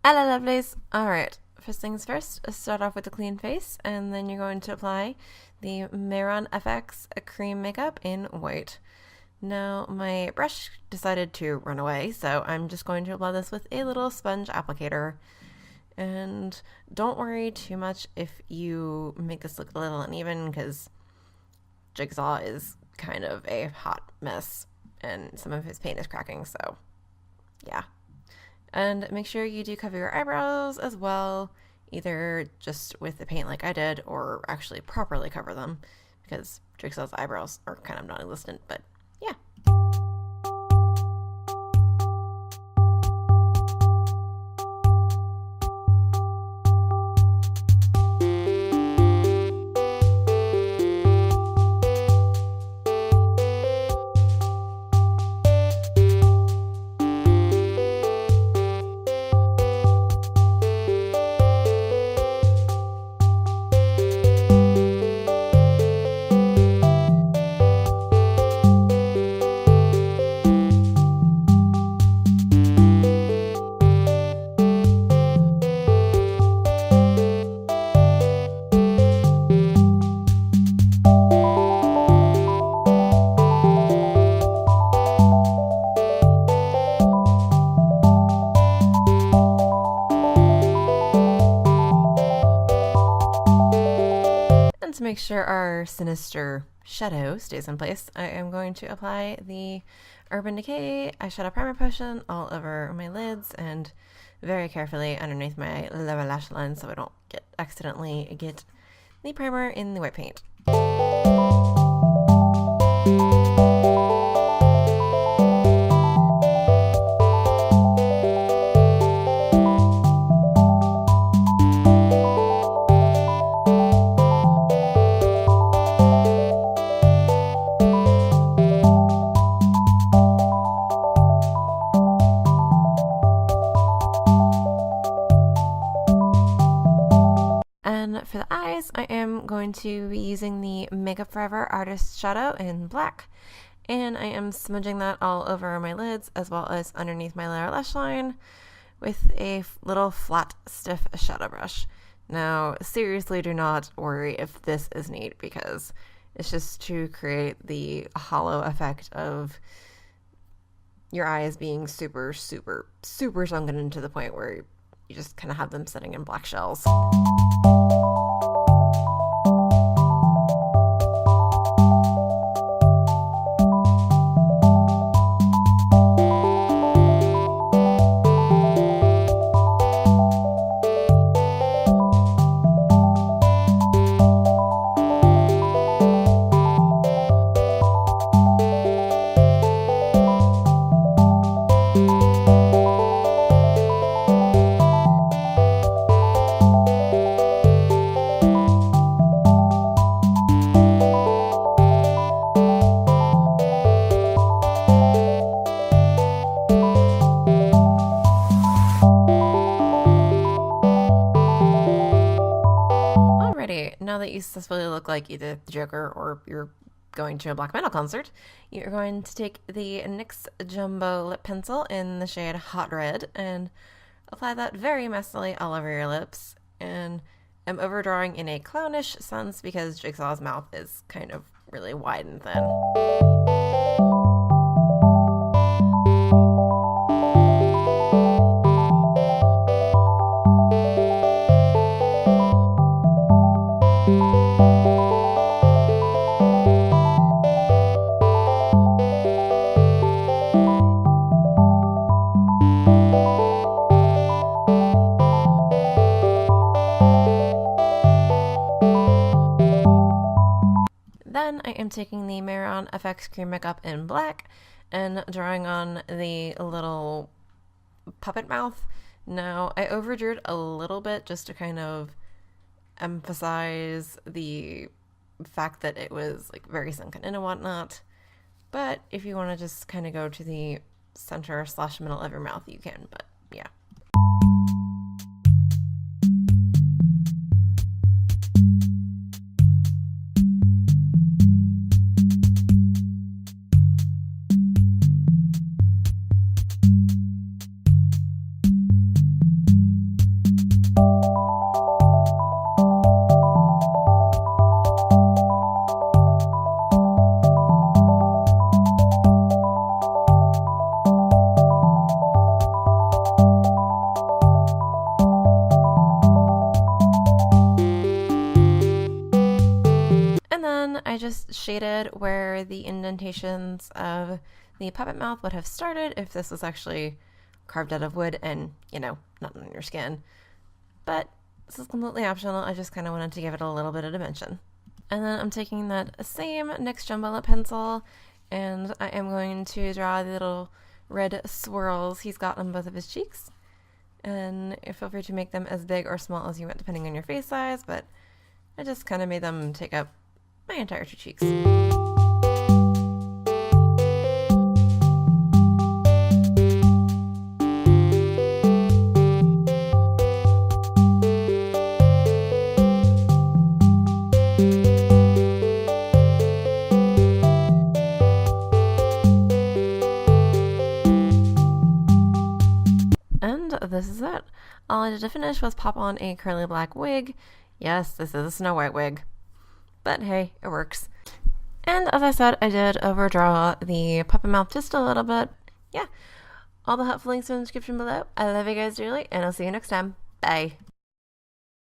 Hello, lovelies. Alright, first things first, start off with a clean face, and then you're going to apply the Mehron FX cream makeup in white. Now, my brush decided to run away, so I'm just going to apply this with a little sponge applicator. And don't worry too much if you make this look a little uneven, because Jigsaw is kind of a hot mess, and some of his paint is cracking, so yeah. And make sure you do cover your eyebrows as well, either just with the paint like I did, or actually properly cover them, because Jigsaw's eyebrows are kind of non-existent, but yeah. And to make sure our sinister shadow stays in place, I am going to apply the Urban Decay eyeshadow primer potion all over my lids and very carefully underneath my lower lash line so I don't accidentally get the primer in the white paint. And for the eyes, I am going to be using the Makeup Forever Artist Shadow in black, and I am smudging that all over my lids as well as underneath my lower lash line with a little flat, stiff shadow brush. Now, seriously, do not worry if this is neat, because it's just to create the hollow effect of your eyes being super, super, super sunken into the point where you just kind of have them sitting in black shells. Now that you successfully look like either the Joker or you're going to a black metal concert, you're going to take the NYX Jumbo Lip Pencil in the shade Hot Red and apply that very messily all over your lips. And I'm overdrawing in a clownish sense because Jigsaw's mouth is kind of really wide and thin. Then I am taking the Mehron FX Cream Makeup in black and drawing on the little puppet mouth. Now, I overdrew it a little bit just to kind of emphasize the fact that it was like very sunken in and whatnot. But if you want to just kind of go to the center / middle of your mouth, you can, but yeah. just shaded where the indentations of the puppet mouth would have started if this was actually carved out of wood and, you know, not on your skin. But this is completely optional. I just kind of wanted to give it a little bit of dimension. And then I'm taking that same NYX Jumbo Lip pencil, and I am going to draw the little red swirls he's got on both of his cheeks. And feel free to make them as big or small as you want, depending on your face size, but I just kind of made them take up my entire two cheeks. And this is it. All I did to finish was pop on a curly black wig. Yes, this is a Snow White wig. But hey, it works. And as I said, I did overdraw the puppet mouth just a little bit. Yeah. All the helpful links are in the description below. I love you guys dearly, and I'll see you next time. Bye.